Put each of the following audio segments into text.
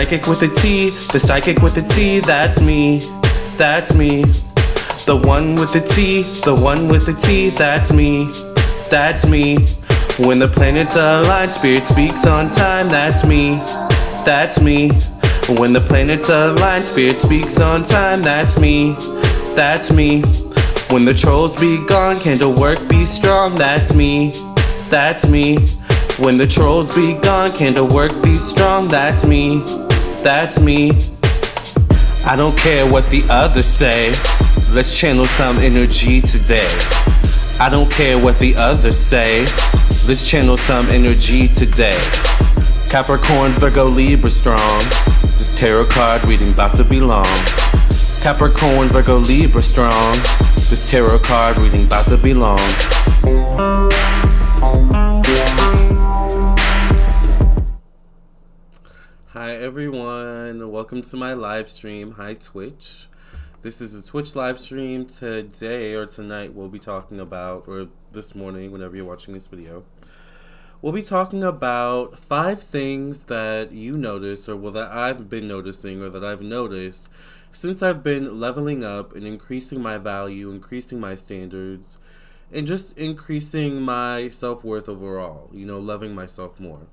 psychic with a T, the psychic with a T, that's me, that's me. The one with the T, the one with the T, that's me, that's me. When the planets align, spirit speaks on time, that's me, that's me. When the planets align, spirit speaks on time, that's me, that's me. When the trolls be gone, candle work be strong, that's me, that's me. When the trolls be gone, candle work be strong, that's me, that's me. I don't care what the others say, let's channel some energy today. I don't care what the others say, let's channel some energy today. Capricorn, Virgo, Libra strong, this tarot card reading about to be long. Capricorn, Virgo, Libra strong, this tarot card reading about to be long. Hi everyone, welcome to my live stream. Hi Twitch. This is a Twitch live stream. Today or tonight we'll be talking about, or this morning whenever you're watching this video, we'll be talking about 5 things that you notice, or well, that I've been noticing, or that I've noticed since I've been leveling up and increasing my value, increasing my standards, and just increasing my self-worth overall, you know, loving myself more.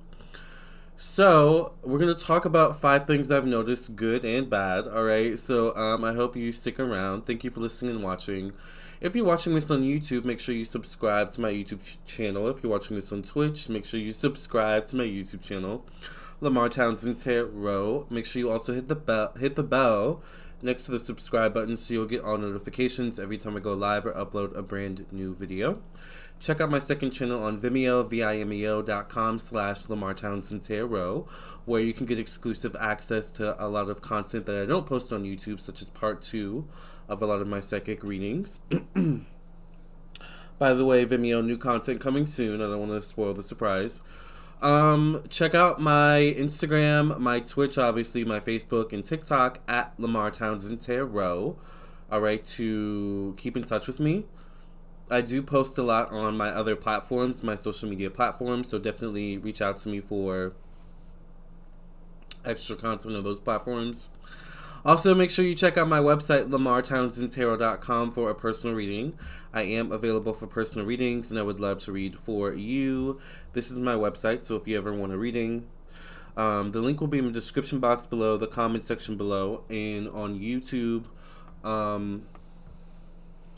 So, we're going to talk about 5 things I've noticed, good and bad, alright? So, I hope you stick around. Thank you for listening and watching. If you're watching this on YouTube, make sure you subscribe to my YouTube channel. If you're watching this on Twitch, make sure you subscribe to my YouTube channel, Lamarr Townsend Tarot. Make sure you also hit the bell next to the subscribe button so you'll get all notifications every time I go live or upload a brand new video. Check out my second channel on Vimeo, vimeo.com/Lamarr Townsend Tarot, where you can get exclusive access to a lot of content that I don't post on YouTube, such as part 2 of a lot of my psychic readings. By the way, Vimeo, new content coming soon. I don't want to spoil the surprise. Check out my Instagram, my Twitch, obviously, my Facebook, and TikTok at Lamarr Townsend Tarot. Alright, to keep in touch with me. I do post a lot on my other platforms, my social media platforms, so definitely reach out to me for extra content on those platforms. Also, make sure you check out my website, lamarrtownsendtarot.com, for a personal reading. I am available for personal readings, and I would love to read for you. This is my website, so if you ever want a reading, the link will be in the description box below, the comment section below, and on YouTube.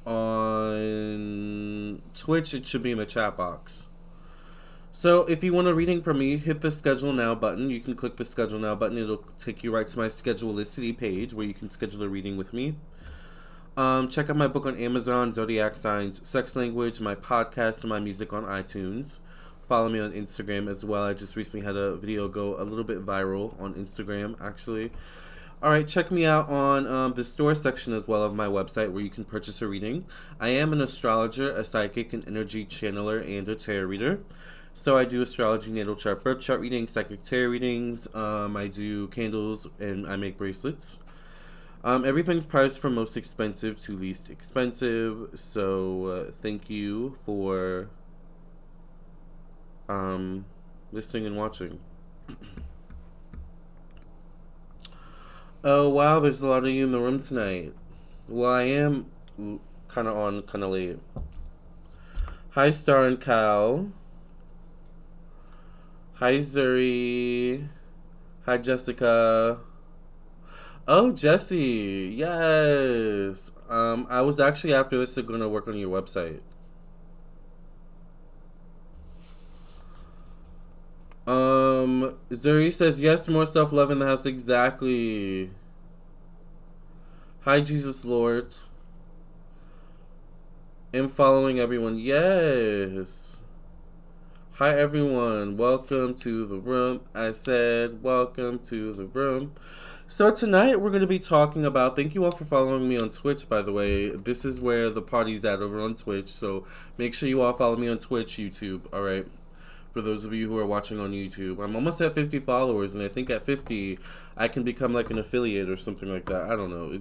On Twitch, it should be in the chat box. So if you want a reading from me, hit the schedule now button. You can click the schedule now button. It'll take you right to my Schedulicity page where you can schedule a reading with me. Check out my book on Amazon, Zodiac Signs, Sex Language, my podcast, and my music on iTunes. Follow me on Instagram as well. I just recently had a video go a little bit viral on Instagram, actually. Alright, check me out on the store section as well of my website where you can purchase a reading. I am an astrologer, a psychic, an energy channeler, and a tarot reader. So I do astrology, natal chart, birth chart readings, psychic tarot readings. I do candles, and I make bracelets. Everything's priced from most expensive to least expensive. So thank you for listening and watching. Oh wow, there's a lot of you in the room tonight. Well, I am kind of late. Hi Star and Cal. Hi Zuri. Hi Jessica. Oh Jesse, yes. I was actually after this going to work on your website. Zuri says, yes, more self-love in the house. Exactly. Hi, Jesus Lord. And following everyone. Yes. Hi, everyone. Welcome to the room. I said, welcome to the room. So tonight we're going to be talking about, thank you all for following me on Twitch, by the way. This is where the party's at, over on Twitch. So make sure you all follow me on Twitch, YouTube. All right. For those of you who are watching on YouTube. I'm almost at 50 followers, and I think at 50, I can become like an affiliate or something like that. I don't know.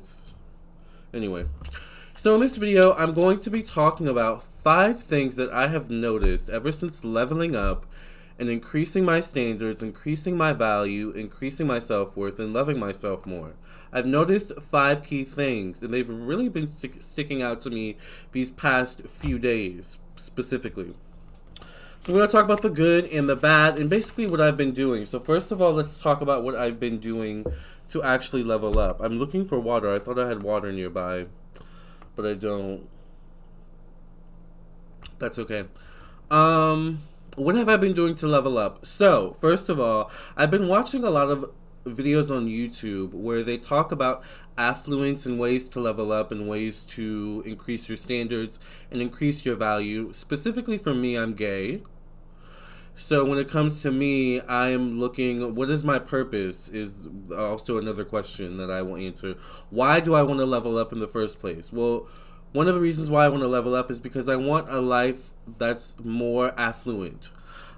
Anyway. So in this video, I'm going to be talking about 5 things that I have noticed ever since leveling up and increasing my standards, increasing my value, increasing my self-worth, and loving myself more. I've noticed 5 key things, and they've really been sticking out to me these past few days specifically. So we're going to talk about the good and the bad and basically what I've been doing. So first of all, let's talk about what I've been doing to actually level up. I'm looking for water. I thought I had water nearby, but I don't. That's okay. What have I been doing to level up? So, first of all, I've been watching a lot of videos on YouTube where they talk about affluence and ways to level up and ways to increase your standards and increase your value. Specifically for me, I'm gay. So when it comes to me, I am looking, what is my purpose is also another question that I will answer. Why do I want to level up in the first place? Well, one of the reasons why I want to level up is because I want a life that's more affluent.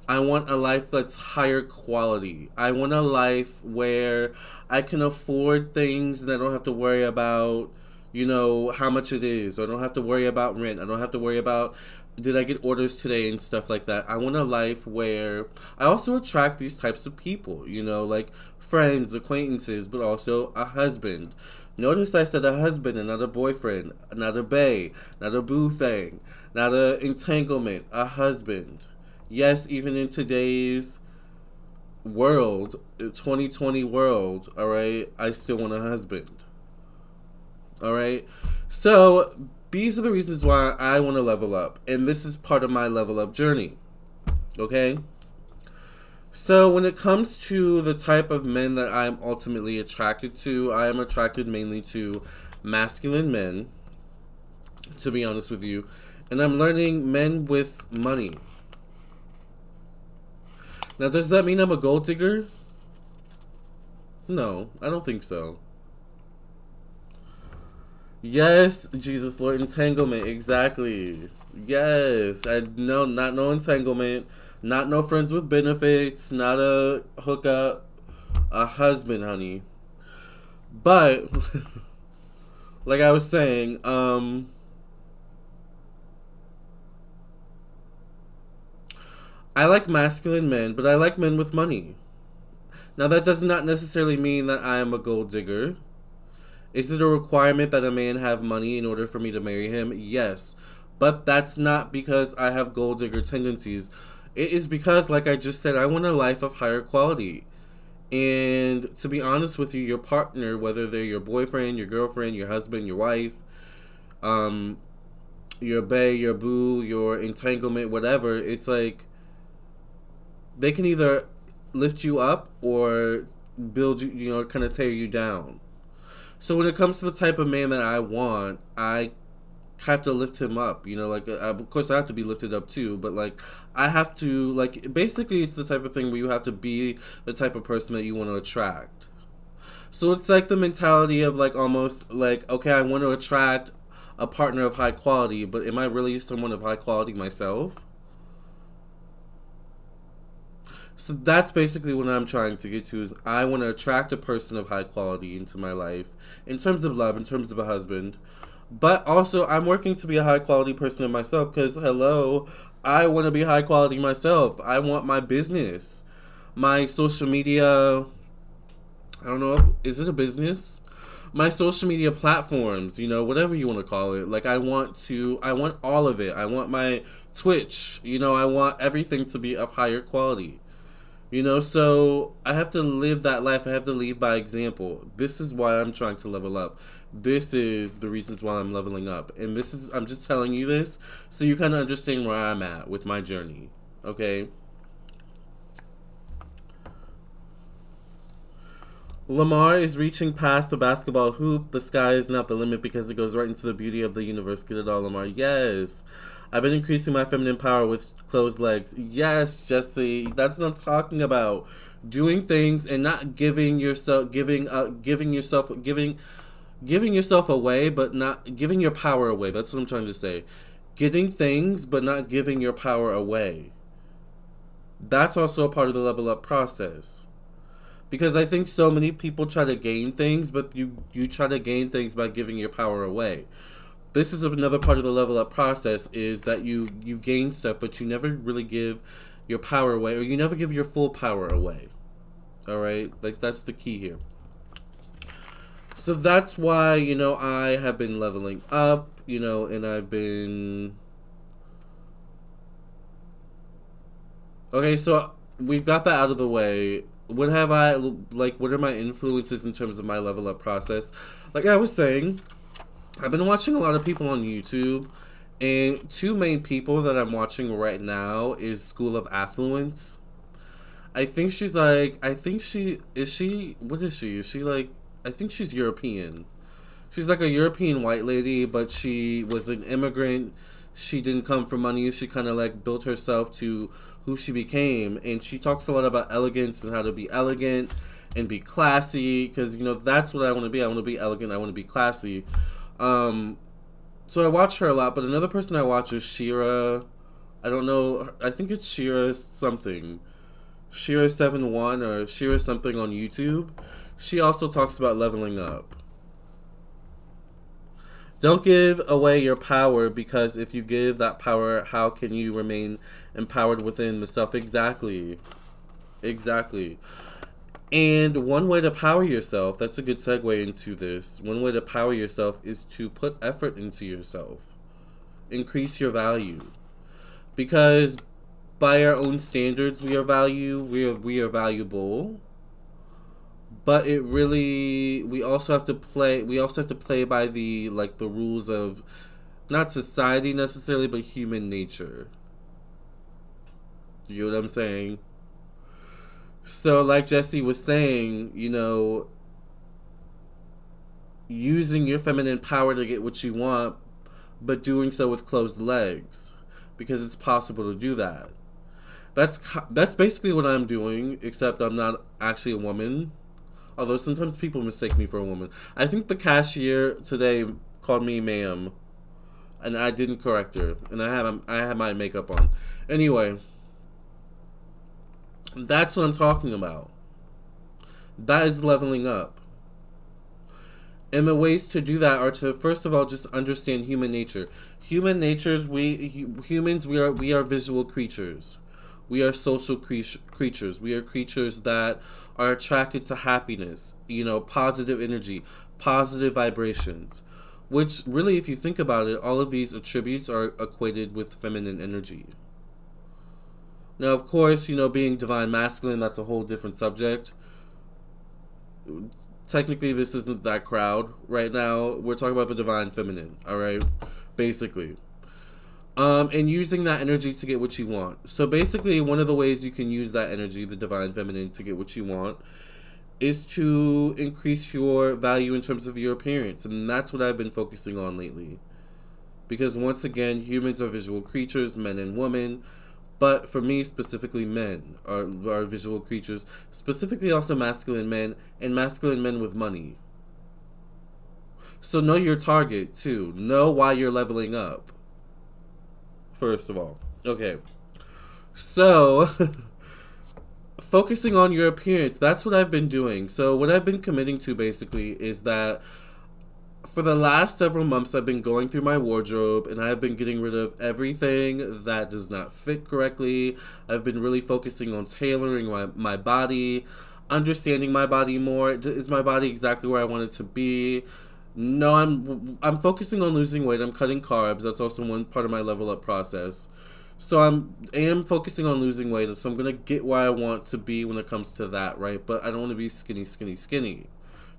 I want a life that's higher quality. I want a life where I can afford things and I don't have to worry about, how much it is. Or I don't have to worry about rent. I don't have to worry about did I get orders today and stuff like that. I want a life where I also attract these types of people, like friends, acquaintances, but also a husband. Notice I said a husband and not a boyfriend, not a bae, not a boo thing, not a entanglement, a husband. Yes, even in today's world, 2020 world, all right, I still want a husband. All right? So, these are the reasons why I want to level up. And this is part of my level up journey. Okay? So, when it comes to the type of men that I am ultimately attracted to, I am attracted mainly to masculine men, to be honest with you. And I'm learning men with money. Now, does that mean I'm a gold digger? No, I don't think so. Yes, Jesus Lord, entanglement, exactly. Yes, not no entanglement, not no friends with benefits, not a hookup, a husband, honey. But, like I was saying, I like masculine men, but I like men with money. Now, that does not necessarily mean that I am a gold digger. Is it a requirement that a man have money in order for me to marry him? Yes. But that's not because I have gold digger tendencies. It is because, like I just said, I want a life of higher quality. And to be honest with you, your partner, whether they're your boyfriend, your girlfriend, your husband, your wife, your bae, your boo, your entanglement, whatever, it's like they can either lift you up or build you, kind of tear you down. So when it comes to the type of man that I want, I have to lift him up. Of course I have to be lifted up too, but I have to, basically it's the type of thing where you have to be the type of person that you want to attract. So it's like the mentality of almost okay, I want to attract a partner of high quality, but am I really someone of high quality myself? So that's basically what I'm trying to get to is I want to attract a person of high quality into my life in terms of love, in terms of a husband. But also I'm working to be a high quality person in myself because, hello, I want to be high quality myself. I want my business, my social media, I don't know, is it a business? My social media platforms, whatever you want to call it. I want all of it. I want my Twitch, I want everything to be of higher quality. So I have to live that life. I have to lead by example. This is why I'm trying to level up. This is the reasons why I'm leveling up. And I'm just telling you this so you kind of understand where I'm at with my journey. Okay? Lamarr is reaching past the basketball hoop. The sky is not the limit because it goes right into the beauty of the universe. Get it all, Lamarr. Yes. I've been increasing my feminine power with closed legs. Yes, Jesse, that's what I'm talking about. Doing things and not giving yourself away, but not giving your power away. That's what I'm trying to say. Getting things, but not giving your power away. That's also a part of the level up process. Because I think so many people try to gain things, but you try to gain things by giving your power away. This is another part of the level up process is that you gain stuff, but you never really give your power away, or you never give your full power away. All right, like that's the key here. So that's why, I have been leveling up, and I've been... Okay, so we've got that out of the way. What are my influences in terms of my level up process? Like I was saying, I've been watching a lot of people on YouTube, and two main people that I'm watching right now is School of Affluence. I think she's like, what is she? Is she like, I think she's European. She's like a European white lady, but she was an immigrant. She didn't come from money. She kind of like built herself to who she became. And she talks a lot about elegance and how to be elegant and be classy. Because, that's what I want to be. I want to be elegant. I want to be classy. So I watch her a lot. But another person I watch is Shira. I don't know. I think it's Shira something. Shira71 or Shira something on YouTube. She also talks about leveling up. Don't give away your power, because if you give that power, how can you remain empowered within the self? Exactly. And one way to power yourself, that's a good segue into this. One way to power yourself is to put effort into yourself. Increase your value. Because by our own standards, we are valuable. But it really, we also have to play by the rules of not society necessarily, but human nature. You know what I'm saying? So like Jessie was saying, using your feminine power to get what you want, but doing so with closed legs, because it's possible to do that. That's basically what I'm doing, except I'm not actually a woman. Although sometimes people mistake me for a woman. I think the cashier today called me ma'am, and I didn't correct her, and I had my makeup on. Anyway, that's what I'm talking about. That is leveling up. And the ways to do that are to, first of all, just understand human nature. Humans, we are visual creatures. We are social creatures. We are creatures that are attracted to happiness, positive energy, positive vibrations. Which, really, if you think about it, all of these attributes are equated with feminine energy. Now, of course, being divine masculine, that's a whole different subject. Technically, this isn't that crowd right now. We're talking about the divine feminine, all right? Basically. And using that energy to get what you want. So basically, one of the ways you can use that energy, the divine feminine, to get what you want, is to increase your value in terms of your appearance. And that's what I've been focusing on lately. Because once again, humans are visual creatures, men and women. But for me, specifically, men are visual creatures. Specifically also masculine men, and masculine men with money. So know your target, too. Know why you're leveling up. First of all. Okay. So, focusing on your appearance, that's what I've been doing. So, what I've been committing to, basically, is that for the last several months, I've been going through my wardrobe, and I've been getting rid of everything that does not fit correctly. I've been really focusing on tailoring my body, understanding my body more. Is my body exactly where I want it to be? No, I'm focusing on losing weight. I'm cutting carbs. That's also one part of my level up process. So I am focusing on losing weight. So I'm gonna get where I want to be when it comes to that, right? But I don't want to be skinny,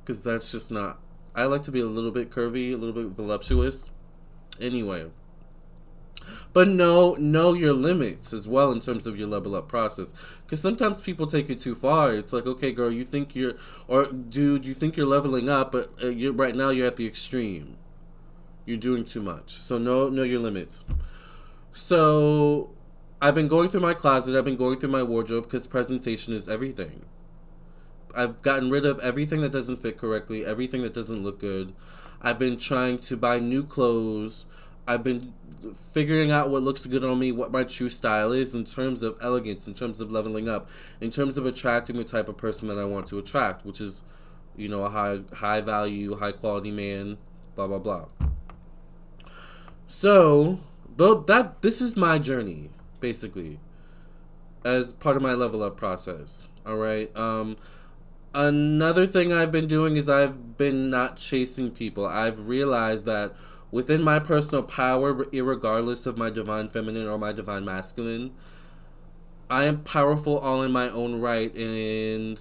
because that's just not. I like to be a little bit curvy, a little bit voluptuous. Anyway. But know your limits as well in terms of your level up process. Because sometimes people take it too far. It's like, okay, girl, you think dude, you think you're leveling up, but right now you're at the extreme. You're doing too much. So know your limits. So I've been going through my closet. I've been going through my wardrobe, because presentation is everything. I've gotten rid of everything that doesn't fit correctly, everything that doesn't look good. I've been trying to buy new clothes. I've been figuring out what looks good on me, what my true style is in terms of elegance, in terms of leveling up, in terms of attracting the type of person that I want to attract, which is, a high value, high quality man, blah, blah, blah. So, this is my journey, basically. as part of my level up process. All right. Another thing I've been doing is I've been not chasing people. I've realized that within my personal power, irregardless of my divine feminine or my divine masculine, I am powerful all in my own right. And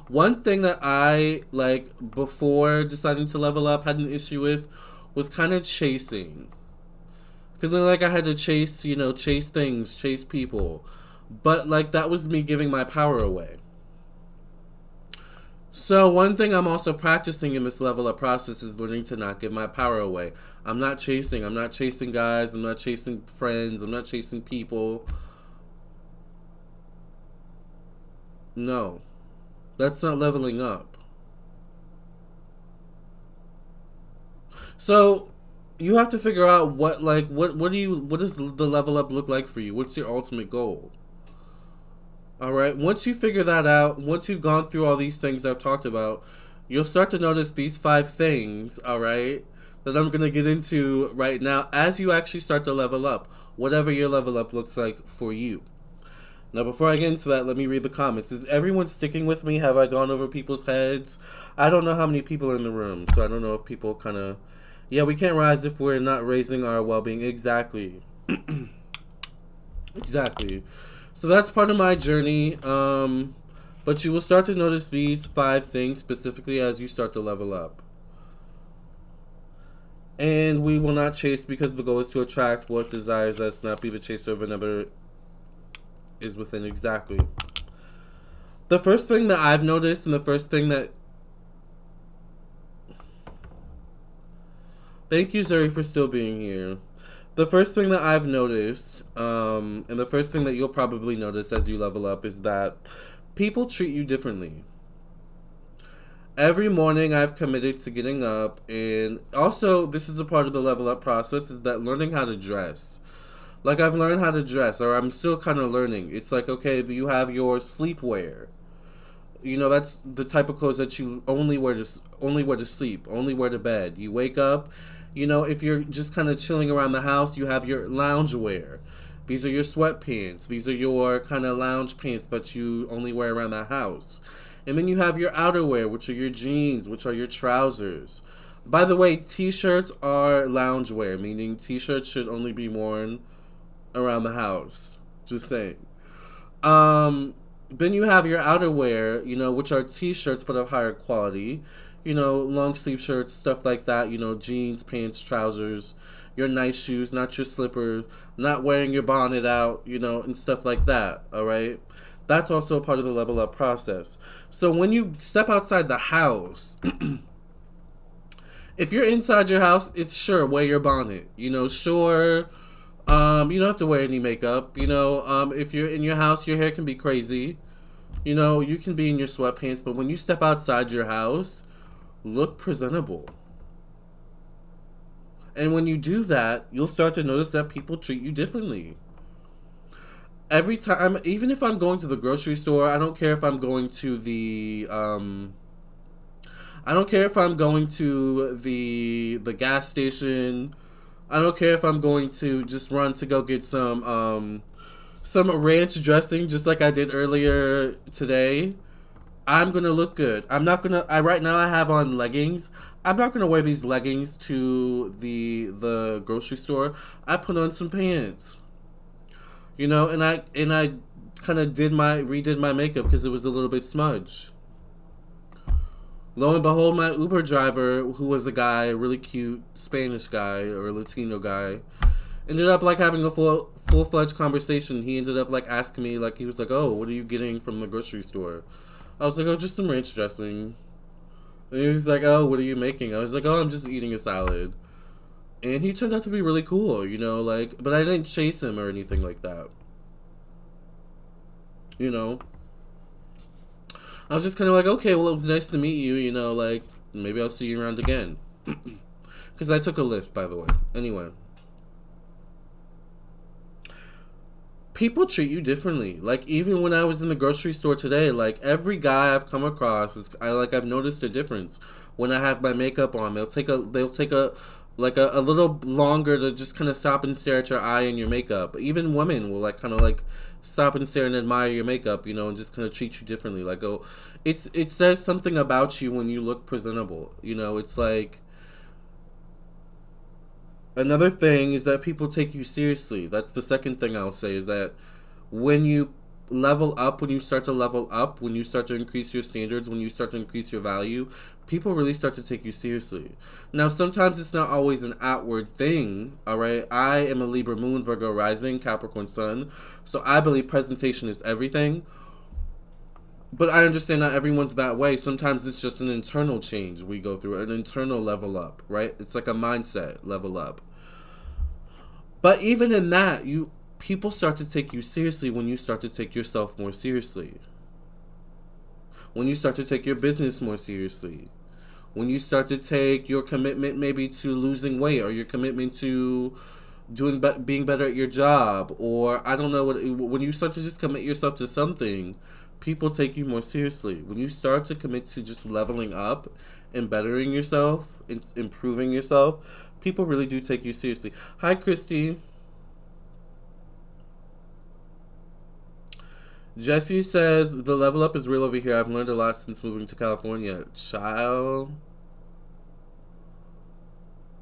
one thing that I, like, before deciding to level up, had an issue with was kind of chasing. Feeling like I had to chase, chase things, chase people. But, like, that was me giving my power away. So one thing I'm also practicing in this level up process is learning to not give my power away. I'm not chasing. I'm not chasing guys. I'm not chasing friends. I'm not chasing people. No. That's not leveling up. So you have to figure out what does the level up look like for you? What's your ultimate goal? All right. Once you figure that out, once you've gone through all these things I've talked about, you'll start to notice these 5 things, all right, that I'm going to get into right now as you actually start to level up, whatever your level up looks like for you. Now, before I get into that, let me read the comments. Is everyone sticking with me? Have I gone over people's heads? I don't know how many people are in the room, so I don't know if people kind of... Yeah, we can't rise if we're not raising our well-being. Exactly. Exactly. So that's part of my journey. But you will start to notice these 5 things specifically as you start to level up. And we will not chase because the goal is to attract what desires us, not be the chaser of another is within. Exactly. The first thing that I've noticed, and the first thing that... Thank you, Zuri, for still being here. The first thing that I've noticed, and the first thing that you'll probably notice as you level up, is that people treat you differently. Every morning I've committed to getting up, and also this is a part of the level up process, is that learning how to dress. Like, I've learned how to dress, or I'm still kind of learning. It's like, okay, you have your sleepwear. That's the type of clothes that you only wear to sleep, only wear to bed. You wake up, if you're just kind of chilling around the house, you have your lounge wear. These are your sweatpants. These are your kind of lounge pants that you only wear around the house. And then you have your outerwear, which are your jeans, which are your trousers. By the way, t-shirts are loungewear, meaning t-shirts should only be worn around the house. Just saying. Then you have your outerwear, which are t-shirts but of higher quality. Long sleeve shirts, stuff like that. Jeans, pants, trousers. Your nice shoes, not your slippers. Not wearing your bonnet out, and stuff like that. All right? That's also a part of the level up process. So when you step outside the house, if you're inside your house, it's sure, wear your bonnet. Sure... you don't have to wear any makeup. If you're in your house, your hair can be crazy. You can be in your sweatpants, but when you step outside your house, look presentable. And when you do that, you'll start to notice that people treat you differently. Every time, even if I'm going to the grocery store, I don't care if I'm going to the gas station. I don't care if I'm going to just run to go get some ranch dressing, just like I did earlier today. I'm gonna look good. Right now I have on leggings. I'm not gonna wear these leggings to the grocery store. I put on some pants. And I kind of redid my makeup because it was a little bit smudged. Lo and behold, my Uber driver, who was a guy, a really cute Spanish guy or Latino guy, ended up like having a full-fledged conversation. He ended up like asking me, like, he was like, "Oh, what are you getting from the grocery store?" I was like, "Oh, just some ranch dressing." And he was like, "Oh, what are you making?" I was like, "Oh, I'm just eating a salad." And he turned out to be really cool, but I didn't chase him or anything like that. I was just kind of like, okay, well, it was nice to meet you, maybe I'll see you around again. Because I took a Lyft, by the way. Anyway. People treat you differently. Like, even when I was in the grocery store today, like, every guy I've come across, I've noticed a difference. When I have my makeup on, they'll take a like a little longer to just kind of stop and stare at your eye and your makeup. Even women will like kind of like stop and stare and admire your makeup, and just kind of treat you differently. Like, oh, it says something about you when you look presentable. It's like another thing is that people take you seriously. That's the second thing I'll say is that when you when you start to level up, when you start to increase your standards, when you start to increase your value, people really start to take you seriously. Now, sometimes it's not always an outward thing, all right? I am a Libra moon, Virgo rising, Capricorn sun, so I believe presentation is everything. But I understand not everyone's that way. Sometimes it's just an internal change we go through, an internal level up, right? It's like a mindset level up. But even in that, people start to take you seriously when you start to take yourself more seriously. When you start to take your business more seriously. When you start to take your commitment maybe to losing weight, or your commitment to being better at your job, or I don't know when you start to just commit yourself to something, people take you more seriously. When you start to commit to just leveling up and bettering yourself and improving yourself, people really do take you seriously. Hi, Christy. Jesse says, the level up is real over here. I've learned a lot since moving to California. Child.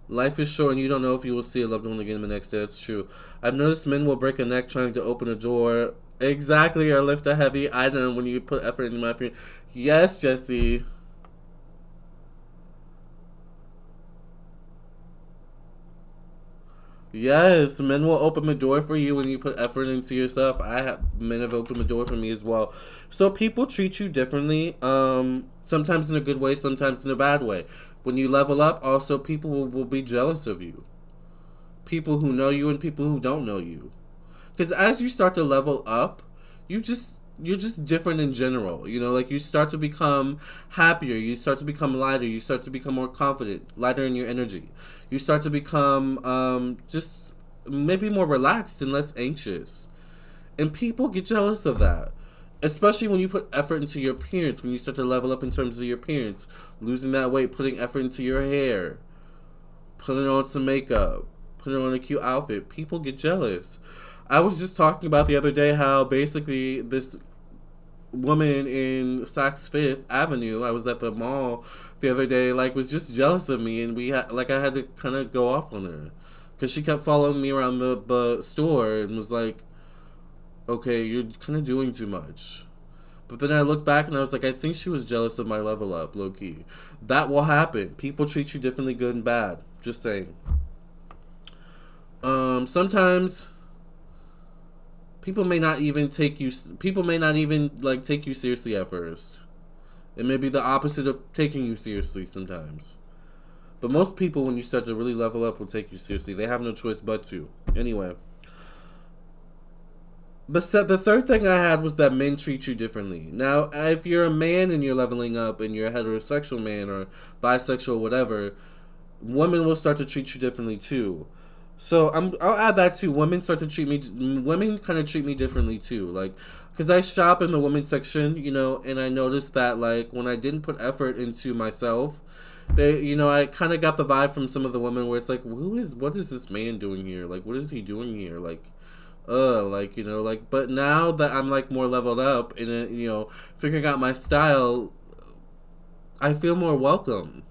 Life is short and you don't know if you will see a loved one again the next day. It's true. I've noticed men will break a neck trying to open a door. Exactly, or lift a heavy item when you put effort in my opinion. Yes, Jesse. Yes, men will open the door for you when you put effort into yourself. Men have opened the door for me as well. So people treat you differently. Sometimes in a good way, sometimes in a bad way. When you level up, also people will be jealous of you. People who know you and people who don't know you. Because as you start to level up, you're just different in general. Like you start to become happier, you start to become lighter, you start to become more confident, lighter in your energy. You start to become just maybe more relaxed and less anxious. And people get jealous of that. Especially when you put effort into your appearance, when you start to level up in terms of your appearance, losing that weight, putting effort into your hair, putting on some makeup, putting on a cute outfit. People get jealous. I was just talking about the other day how basically this woman in Saks Fifth Avenue, I was at the mall the other day, like was just jealous of me, and I had to kind of go off on her because she kept following me around the store and was like, okay, you're kind of doing too much. But then I looked back and I was like, I think she was jealous of my level up, low key. That will happen. People treat you differently, good and bad. Just saying. Sometimes people may not even take you seriously at first. It may be the opposite of taking you seriously sometimes. But most people, when you start to really level up, will take you seriously. They have no choice but to. Anyway. The third thing I had was that men treat you differently. Now, if you're a man and you're leveling up and you're a heterosexual man or bisexual, whatever, women will start to treat you differently too. So I'll add that too. Women kind of treat me differently too. Like, because I shop in the women's section, and I noticed that like when I didn't put effort into myself, I kind of got the vibe from some of the women where it's like, what is this man doing here? Like, what is he doing here? Like, but now that I'm like more leveled up and figuring out my style, I feel more welcome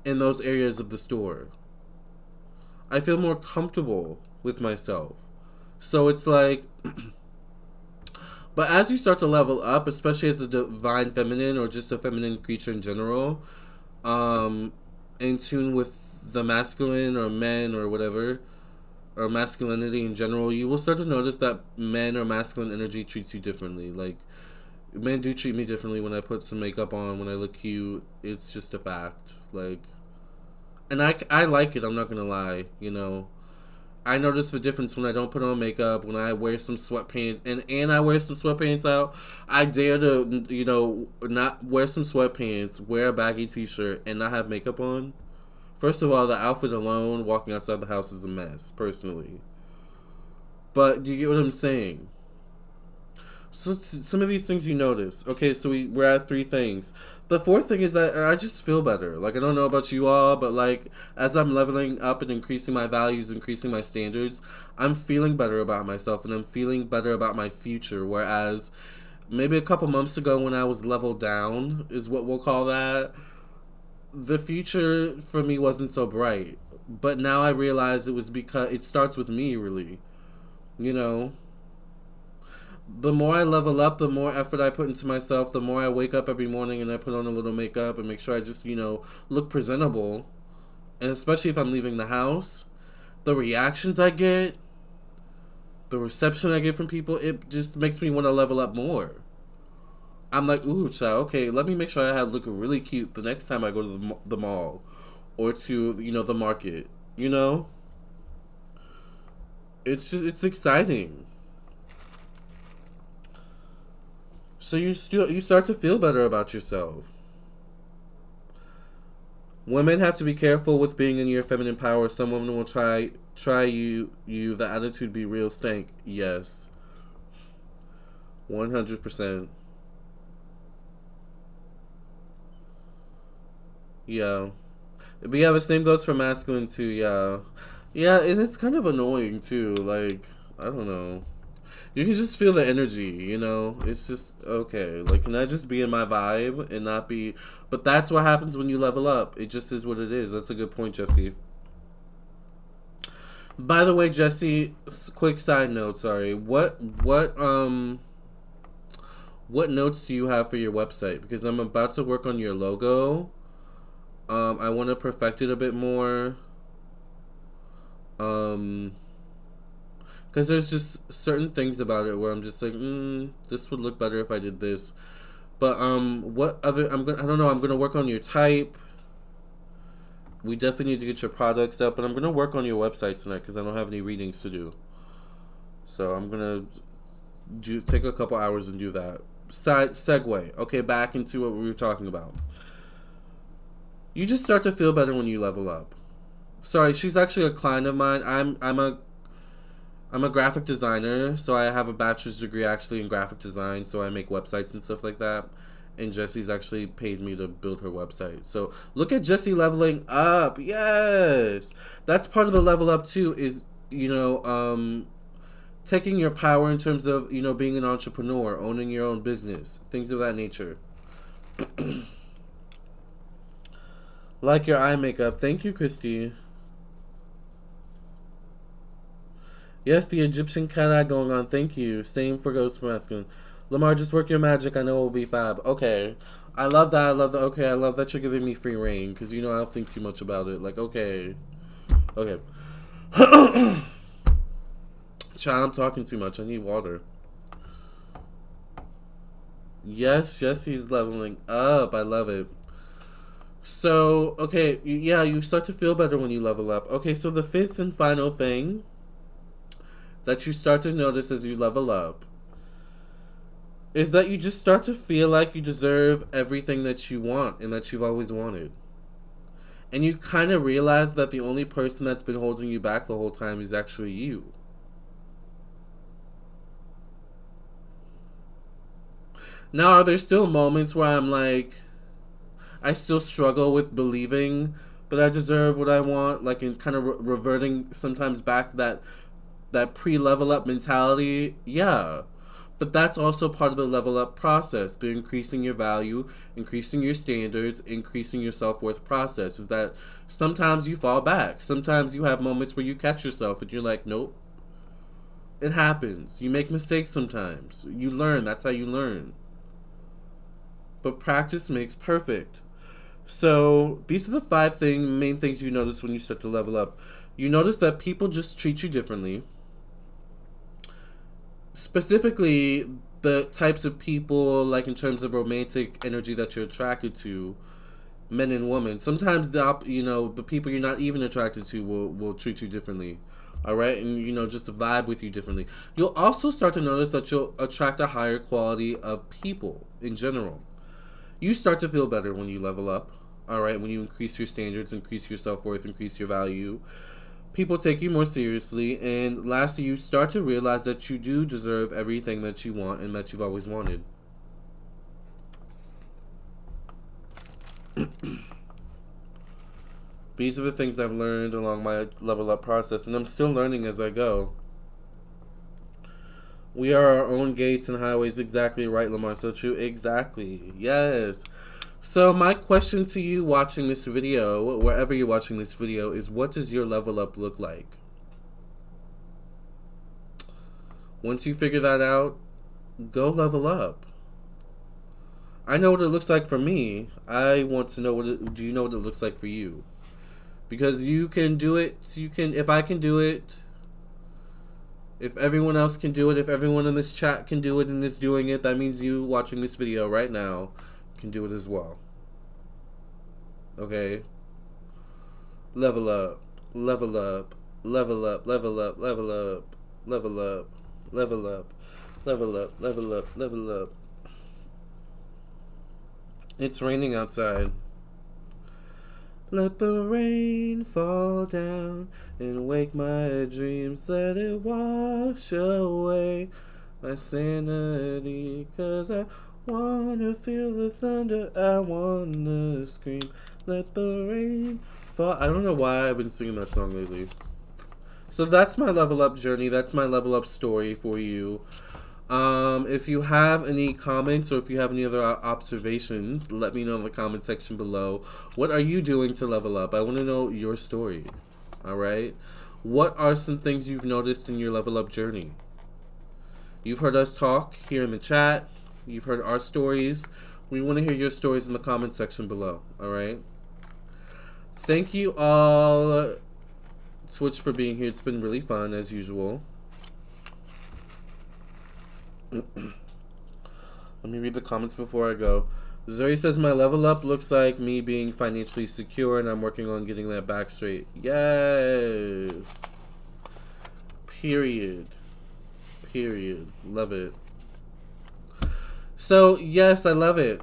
in those areas of the store. I feel more comfortable with myself. So it's like, but as you start to level up, especially as a divine feminine or just a feminine creature in general, in tune with the masculine or men or whatever, or masculinity in general, you will start to notice that men or masculine energy treats you differently. Like, men do treat me differently when I put some makeup on, when I look cute. It's just a fact. Like, and I like it, I'm not gonna lie, I notice the difference when I don't put on makeup, when I wear some sweatpants, and I wear some sweatpants out. I dare to, not wear some sweatpants, wear a baggy t-shirt, and not have makeup on. First of all, the outfit alone, walking outside the house is a mess, personally. But do you get what I'm saying? So some of these things you notice. Okay, so we're at three things. The fourth thing is that I just feel better. Like, I don't know about you all, but like, as I'm leveling up and increasing my values, increasing my standards, I'm feeling better about myself and I'm feeling better about my future. Whereas maybe a couple months ago when I was leveled down, is what we'll call that, the future for me wasn't so bright. But now I realize it was because it starts with me, really. You know? The more I level up, the more effort I put into myself, the more I wake up every morning and I put on a little makeup and make sure I just, look presentable. And especially if I'm leaving the house, the reactions I get, the reception I get from people, it just makes me want to level up more. I'm like, ooh, child, okay, let me make sure I have look really cute the next time I go to the mall or to, the market. You know? It's exciting. So you start to feel better about yourself. Women have to be careful with being in your feminine power. Some women will try you. The attitude be real stank. Yes, 100%. Yeah, but yeah, the same goes for masculine too. Yeah, yeah, and it's kind of annoying too. Like, I don't know. You can just feel the energy, It's just okay. Like, can I just be in my vibe and not be? But that's what happens when you level up. It just is what it is. That's a good point, Jesse. By the way, Jesse, quick side note. Sorry. What notes do you have for your website? Because I'm about to work on your logo. I want to perfect it a bit more. Um, because there's just certain things about it where I'm just like, this would look better if I did this. But what other? I don't know. I'm gonna work on your type. We definitely need to get your products up, but I'm gonna work on your website tonight because I don't have any readings to do. So I'm gonna take a couple hours and do that. Side segue. Okay, back into what we were talking about. You just start to feel better when you level up. Sorry, she's actually a client of mine. I'm a graphic designer, so I have a bachelor's degree actually in graphic design, so I make websites and stuff like that. And Jesse's actually paid me to build her website. So look at Jesse leveling up. Yes. That's part of the level up too, is, taking your power in terms of, being an entrepreneur, owning your own business, things of that nature. Like your eye makeup. Thank you, Christy. Yes, the Egyptian cat eye going on. Thank you. Same for Ghost Masculine. Lamarr, just work your magic. I know it will be fab. Okay. I love that. I love that. Okay, I love that you're giving me free reign because, I don't think too much about it. Like, okay. Okay. Child, I'm talking too much. I need water. Yes, Jesse's leveling up. I love it. So, okay, yeah, you start to feel better when you level up. Okay, so the fifth and final thing that you start to notice as you level up is that you just start to feel like you deserve everything that you want and that you've always wanted. And you kind of realize that the only person that's been holding you back the whole time is actually you. Now, are there still moments where I'm like, I still struggle with believing that I deserve what I want, like in kind of reverting sometimes back to that pre-level up mentality? Yeah. But that's also part of the level up process. The increasing your value, increasing your standards, increasing your self-worth process is that sometimes you fall back. Sometimes you have moments where you catch yourself and you're like, nope. It happens. You make mistakes sometimes. You learn. That's how you learn. But practice makes perfect. So these are the main things you notice when you start to level up. You notice that people just treat you differently. Specifically, the types of people, like in terms of romantic energy that you're attracted to, men and women. Sometimes the people you're not even attracted to will treat you differently. All right, and just vibe with you differently. You'll also start to notice that you'll attract a higher quality of people in general. You start to feel better when you level up. All right, when you increase your standards, increase your self-worth, increase your value. People take you more seriously, and lastly, you start to realize that you do deserve everything that you want and that you've always wanted. These are the things I've learned along my level up process, and I'm still learning as I go. We are our own gates and highways. Exactly right, Lamarr. So true. Exactly. Yes. So my question to you watching this video, wherever you're watching this video, is what does your level up look like? Once you figure that out, go level up. I know what it looks like for me. I want to know do you know what it looks like for you? Because you can do it. So you can. If I can do it, if everyone else can do it, if everyone in this chat can do it and is doing it, that means you watching this video right now can do it as well. Okay? Level up, level up, level up, level up, level up, level up, level up, level up, level up, level up. It's raining outside. Let the rain fall down and wake my dreams. Let it wash away my sanity. 'Cause I wanna feel the thunder. I wanna scream. Let the rain fall. I don't know why I've been singing that song lately. So that's my level up journey. That's my level up story for you. If you have any comments or if you have any other observations, let me know in the comment section below. What are you doing to level up? I want to know your story. All right. What are some things you've noticed in your level up journey? You've heard us talk here in the chat. You've heard our stories. We want to hear your stories in the comment section below. All right. Thank you all, Twitch, for being here. It's been really fun as usual. Let me read the comments before I go. Zuri says, my level up looks like me being financially secure, and I'm working on getting that back straight. Yes. Period. Period. Love it. So, yes, I love it.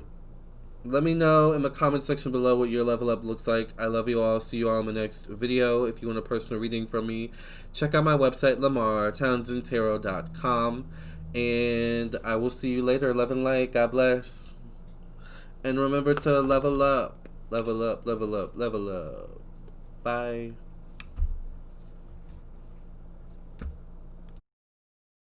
Let me know in the comment section below what your level up looks like. I love you all. See you all in the next video. If you want a personal reading from me, check out my website, Lamarr, townsendtarot.com. And I will see you later. Love and light. God bless. And remember to level up. Level up, level up, level up. Bye.